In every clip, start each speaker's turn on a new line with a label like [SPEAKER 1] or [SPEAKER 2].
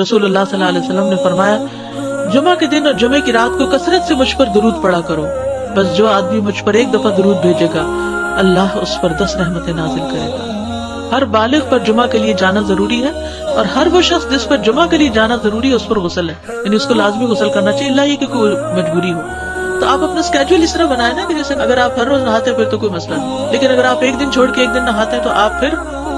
[SPEAKER 1] رسول اللہ صلی اللہ علیہ وسلم نے فرمایا جمعہ کے دن اور جمعے کی رات کو کثرت سے مجھ پر درود پڑا کرو، بس جو آدمی مجھ پر ایک دفعہ درود بھیجے گا اللہ اس پر 10 رحمتیں نازل کرے گا۔ ہر بالغ پر جمعہ کے لیے جانا ضروری ہے، اور ہر وہ شخص جس پر جمعہ کے لیے جانا ضروری ہے اس پر غسل ہے، یعنی اس کو لازمی غسل کرنا چاہیے، اللہ یہ کہ کوئی مجبوری ہو۔ تو آپ اپنا اسکیڈول اس طرح بنائیں نا کہ جیسے اگر آپ ہر روز نہاتے ہیں پھر تو کوئی مسئلہ نہیں، لیکن اگر آپ ایک دن چھوڑ کے ایک دن نہاتے ہیں تو آپ پھر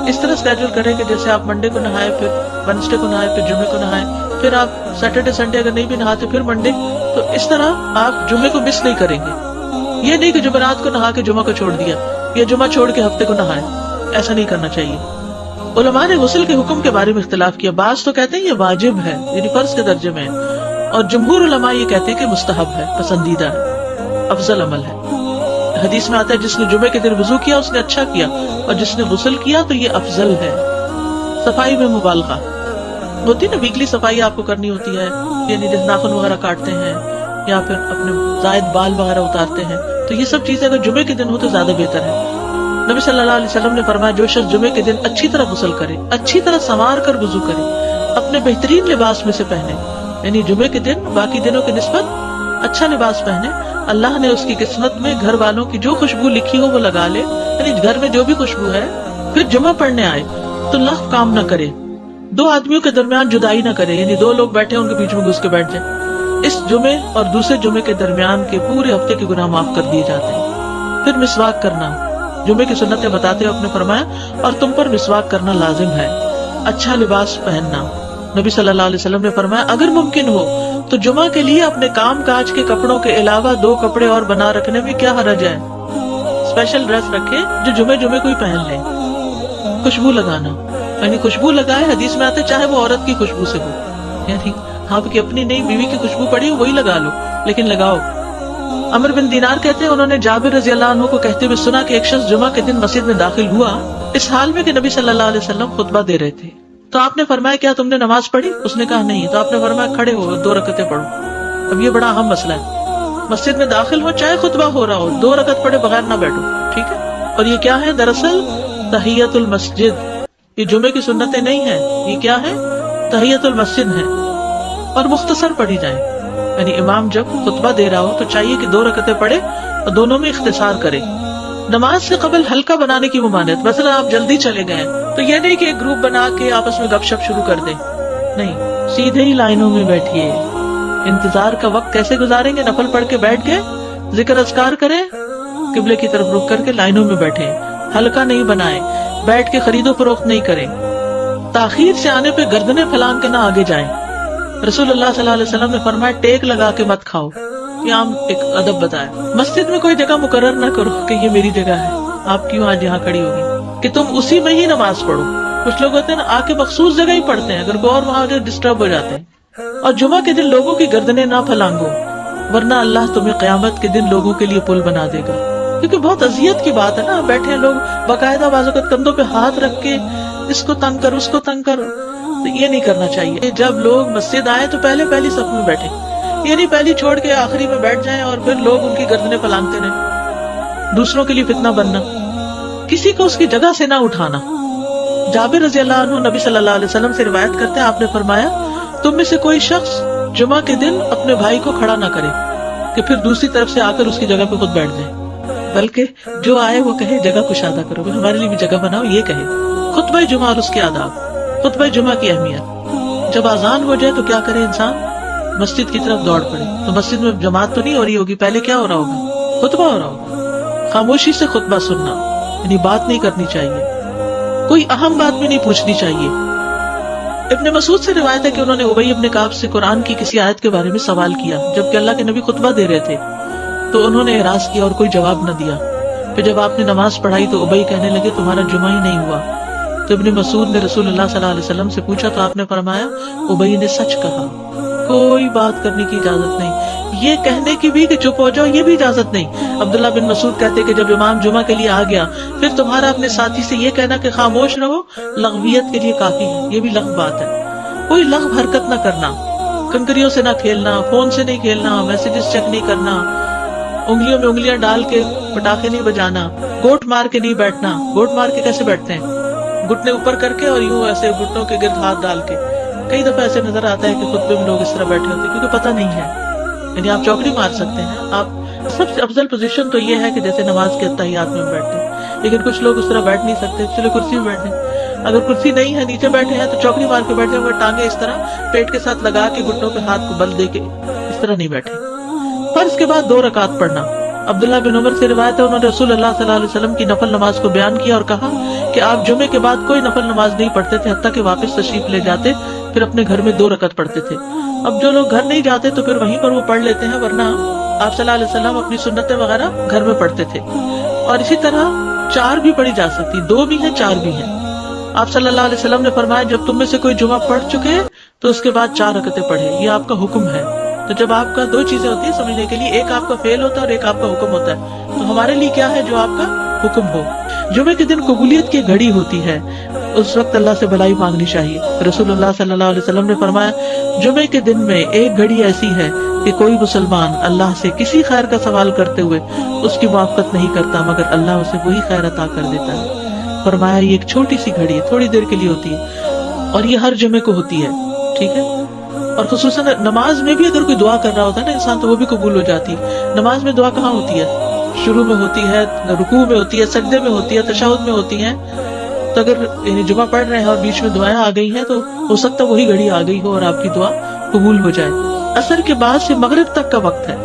[SPEAKER 1] اس طرح اسکیڈول کریں کہ جیسے آپ منڈے کو نہائے، پھر وینسڈے کو نہائے، پھر جمعے کو نہائے، پھر آپ سیٹرڈے سنڈے اگر نہیں بھی نہاتے پھر منڈے، تو اس طرح آپ جمعے کو مس نہیں کریں گے۔ یہ نہیں کہ جمعرات کو نہا کے جمعہ کو چھوڑ دیا یا جمعہ چھوڑ کے ہفتے کو نہائے، ایسا نہیں کرنا چاہیے۔ علماء نے غسل کے حکم کے بارے میں اختلاف کیا، بعض تو کہتے ہیں یہ واجب ہے، یعنی فرض کے درجے میں ہے، اور جمہور علماء یہ کہتے ہیں کہ مستحب ہے، پسندیدہ ہے، افضل عمل ہے۔ حدیث میں آتا ہے جس نے جمعے کے دن وضو کیا اس نے اچھا کیا، اور جس نے غسل کیا تو یہ افضل ہے۔ صفائی میں مبالغہ ہوتی نا، ویکلی صفائی آپ کو کرنی ہوتی ہے، یعنی جیسے ناخن وغیرہ کاٹتے ہیں یا پھر اپنے زائد بال وغیرہ اتارتے ہیں، تو یہ سب چیزیں اگر جمعے کے دن ہو تو زیادہ بہتر ہے۔ نبی صلی اللہ علیہ وسلم نے فرمایا جو شخص جمعے کے دن اچھی طرح غسل کرے، اچھی طرح سنوار کر وضو کرے، اپنے بہترین لباس میں سے پہنے، یعنی جمعے کے دن باقی دنوں کی نسبت اچھا لباس پہنے، اللہ نے اس کی قسمت میں گھر والوں کی جو خوشبو لکھی ہو وہ لگا لے، یعنی گھر میں جو بھی خوشبو ہے، پھر جمعہ پڑھنے آئے تو لغو کام نہ کرے، 2 آدمیوں کے درمیان جدائی نہ کرے، یعنی 2 لوگ بیٹھے ان کے بیچ میں گھس کے بیٹھ جائے۔ اس جمعے اور دوسرے جمعے کے درمیان کے پورے ہفتے کے گناہ معاف کر دیے جاتے ہیں۔ پھر مسواک کرنا، جمعے کی سنتیں بتاتے ہوئے آپ نے فرمایا اور تم پر مسواک کرنا لازم ہے۔ اچھا لباس پہننا، نبی صلی اللہ علیہ وسلم نے فرمایا اگر ممکن ہو تو جمعہ کے لیے اپنے کام کاج کے کپڑوں کے علاوہ 2 کپڑے اور بنا رکھنے میں کیا حرج ہے، اسپیشل ڈریس رکھے جو جمعے کوئی پہن لے۔ خوشبو لگانا، یعنی خوشبو لگائے، حدیث میں آتا ہے چاہے وہ عورت کی خوشبو سے ہو، یعنی آپ کی اپنی نہیں بیوی کی خوشبو پڑی وہی لگا لو، لیکن لگاؤ۔ عمر بن دینار کہتے ہیں انہوں نے جابر رضی اللہ عنہ کو کہتے ہوئے سنا کہ ایک شخص جمعہ کے دن مسجد میں داخل ہوا اس حال میں کہ نبی صلی اللہ علیہ وسلم خطبہ دے رہے تھے، تو آپ نے فرمایا کیا تم نے نماز پڑھی؟ اس نے کہا نہیں، تو آپ نے فرمایا کھڑے ہو 2 رکعتیں پڑھو۔ اب یہ بڑا اہم مسئلہ ہے، مسجد میں داخل ہو چاہے خطبہ ہو رہا ہو 2 رکعت پڑھے بغیر نہ بیٹھو، ٹھیک ہے؟ اور یہ کیا ہے؟ دراصل تحیۃ المسجد، یہ جمعے کی سنتیں نہیں ہیں، یہ کیا ہے؟ تحیۃ المسجد ہے، اور مختصر پڑھی جائیں، یعنی امام جب خطبہ دے رہا ہو تو چاہیے کہ 2 رکعتیں پڑھے اور دونوں میں اختصار کرے۔ نماز سے قبل ہلکا بنانے کی ممانعت، مثلا آپ جلدی چلے گئے تو یہ نہیں کہ ایک گروپ بنا کے آپس میں گپ شپ شروع کر دیں، نہیں، سیدھے ہی لائنوں میں بیٹھیے۔ انتظار کا وقت کیسے گزاریں گے؟ نفل پڑھ کے بیٹھ گئے، ذکر اذکار کریں، قبلے کی طرف رخ کر کے لائنوں میں بیٹھیں، ہلکا نہیں بنائیں، بیٹھ کے خرید و فروخت نہیں کریں، تاخیر سے آنے پہ گردنیں پھلان کے نہ آگے جائیں۔ رسول اللہ صلی اللہ علیہ وسلم نے فرمایا ٹیک لگا کے مت کھاؤ، یہ عام ایک ادب بتایا۔ مسجد میں کوئی جگہ مقرر نہ کرو کہ یہ میری جگہ ہے، آپ کیوں آج یہاں کھڑی ہوگی، کہ تم اسی میں ہی نماز پڑھو۔ کچھ لوگ ہوتے ہیں نا آ کے مخصوص جگہ ہی پڑھتے ہیں، اگر کوئی اور وہاں ڈسٹرب ہو جاتے ہیں۔ اور جمعہ کے دن لوگوں کی گردنیں نہ پھلانگو، ورنہ اللہ تمہیں قیامت کے دن لوگوں کے لیے پل بنا دے گا، کیونکہ بہت اذیت کی بات ہے نا، بیٹھے لوگ باقاعدہ بعض اوقات کندھوں پہ ہاتھ رکھ کے اس کو تنگ کر اس کو تنگ کر، تو یہ نہیں کرنا چاہیے۔ جب لوگ مسجد آئے تو پہلی صف میں بیٹھے، یہ نہیں پہلی چھوڑ کے آخری میں بیٹھ جائیں اور پھر لوگ ان کی گردنیں پھلانگتے رہیں، دوسروں کے لیے فتنہ بننا، کسی کو اس کی جگہ سے نہ اٹھانا۔ جابر رضی اللہ عنہ نبی صلی اللہ علیہ وسلم سے روایت کرتے ہیں، آپ نے فرمایا تم میں سے کوئی شخص جمعہ کے دن اپنے بھائی کو کھڑا نہ کرے کہ پھر دوسری طرف سے آ کر اس کی جگہ پہ خود بیٹھ جائے، بلکہ جو آئے وہ کہے جگہ کشادہ کرو، ہمارے لیے بھی جگہ بناؤ، یہ کہے۔ خطبہ جمعہ اور اس کے آداب، خطبہ جمعہ کی اہمیت، جب اذان ہو جائے تو کیا کرے انسان؟ مسجد کی طرف دوڑ پڑے۔ تو مسجد میں جماعت تو نہیں ہو رہی ہوگی، پہلے کیا ہو رہا ہوگا؟ خطبہ ہو رہا ہوگا۔ خاموشی سے خطبہ سننا، یعنی بات نہیں کرنی چاہیے، کوئی اہم بات بھی نہیں پوچھنی چاہیے۔ ابن مسعود سے روایت ہے کہ انہوں نے ابی ابن کعب سے قرآن کی کسی آیت کے بارے میں سوال کیا جبکہ اللہ کے نبی خطبہ دے رہے تھے، تو انہوں نے اعراض کیا اور کوئی جواب نہ دیا۔ پھر جب آپ نے نماز پڑھائی تو ابی کہنے لگے تمہارا جمعہ ہی نہیں ہوا۔ تو ابن مسعود نے رسول اللہ صلی اللہ علیہ وسلم سے پوچھا تو آپ نے فرمایا ابی نے سچ کہا، کوئی بات کرنے کی اجازت نہیں، یہ کہنے کی بھی کہ چپ ہو جاؤ یہ بھی اجازت نہیں۔ عبداللہ بن مسعود کہتے کہ جب امام جمعہ کے لیے آ گیا پھر تمہارا اپنے ساتھی سے یہ کہنا کہ خاموش رہو لغویت کے لیے کافی ہے، یہ بھی لغو بات ہے۔ کوئی لغو حرکت نہ کرنا، کنکریوں سے نہ کھیلنا، فون سے نہیں کھیلنا، میسجز چیک نہیں کرنا، انگلیوں میں انگلیاں ڈال کے پٹاخے نہیں بجانا، گوٹ مار کے نہیں بیٹھنا۔ گوٹ مار کے کیسے بیٹھتے ہیں؟ گھٹنے اوپر کر کے اور یوں ایسے گھٹنوں کے گرد ہاتھ ڈال کے، کئی دفعہ ایسے نظر آتا ہے کہ خطبے میں لوگ اس طرح بیٹھے ہوتے ہیں کیونکہ پتہ نہیں ہے، یعنی آپ چوکڑی مار سکتے ہیں. آپ سب سے افضل پوزیشن تو یہ ہے کہ جیسے نماز کے اتحیات میں بیٹھتے ہیں، لیکن کچھ لوگ اس طرح بیٹھ نہیں سکتے، چلو کرسی میں بیٹھے. اگر کرسی نہیں ہے، نیچے بیٹھے ہیں تو چوکڑی مار کے بیٹھے ہوئے، ٹانگیں اس طرح پیٹ کے ساتھ لگا کے گھٹنوں پہ ہاتھ کو بل دے کے اس طرح نہیں بیٹھے. فرض کے بعد 2 رکعت پڑھنا. عبداللہ بن عمر سے روایت ہے، انہوں نے رسول اللہ صلی اللہ علیہ وسلم کی نفل نماز کو بیان کیا اور کہا کہ آپ جمعے کے بعد کوئی نفل نماز نہیں پڑھتے تھے حتیٰ کہ واپس تشریف لے جاتے، پھر اپنے گھر میں 2 رکعت پڑھتے تھے. اب جو لوگ گھر نہیں جاتے تو پھر وہیں پر وہ پڑھ لیتے ہیں، ورنہ آپ صلی اللہ علیہ وسلم اپنی سنتیں وغیرہ گھر میں پڑھتے تھے. اور اسی طرح 4 بھی پڑھی جا سکتی، 2 بھی ہیں 4 بھی ہیں. آپ صلی اللہ علیہ وسلم نے فرمایا جب تم میں سے کوئی جمعہ پڑھ چکے تو اس کے بعد 4 رکعتیں پڑھے، یہ آپ کا حکم ہے. تو جب آپ کا 2 چیزیں ہوتی ہیں سمجھنے کے لیے، ایک آپ کا فعل ہوتا ہے اور ایک آپ کا حکم ہوتا ہے، تو ہمارے لیے کیا ہے جو آپ کا حکم ہو. جمعے کے دن قبولیت کی گھڑی ہوتی ہے، اس وقت اللہ سے بھلائی مانگنی چاہیے. رسول اللہ صلی اللہ علیہ وسلم نے فرمایا جمعے کے دن میں ایک گھڑی ایسی ہے کہ کوئی مسلمان اللہ سے کسی خیر کا سوال کرتے ہوئے اس کی موافقت نہیں کرتا مگر اللہ اسے وہی خیر عطا کر دیتا ہے. فرمایا یہ ایک چھوٹی سی گھڑی ہے، تھوڑی دیر کے لیے ہوتی ہے اور یہ ہر جمعے کو ہوتی ہے. ٹھیک ہے، اور خصوصاً نماز میں بھی اگر کوئی دعا کر رہا ہوتا ہے نا انسان تو وہ بھی قبول ہو جاتی ہے. نماز میں دعا کہاں ہوتی ہے؟ شروع میں ہوتی ہے، رکوع میں ہوتی ہے، سجدے میں ہوتی ہے، تشہد میں ہوتی ہے. تو اگر یعنی جمعہ پڑھ رہے ہیں اور بیچ میں دعائیں آ گئی ہیں تو ہو سکتا ہے وہی گھڑی آ گئی ہو اور آپ کی دعا قبول ہو جائے. عصر کے بعد سے مغرب تک کا وقت ہے.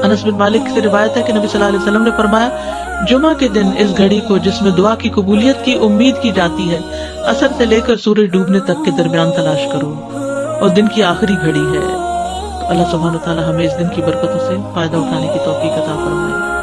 [SPEAKER 1] انس بن مالک سے روایت ہے کہ نبی صلی اللہ علیہ وسلم نے فرمایا جمعہ کے دن اس گھڑی کو جس میں دعا کی قبولیت کی امید کی جاتی ہے عصر سے لے کر سورج ڈوبنے تک کے درمیان تلاش کرو، اور دن کی آخری گھڑی ہے. تو اللہ سبحانہ و تعالی ہمیں اس دن کی برکتوں سے فائدہ اٹھانے کی توفیق عطا فرمائے.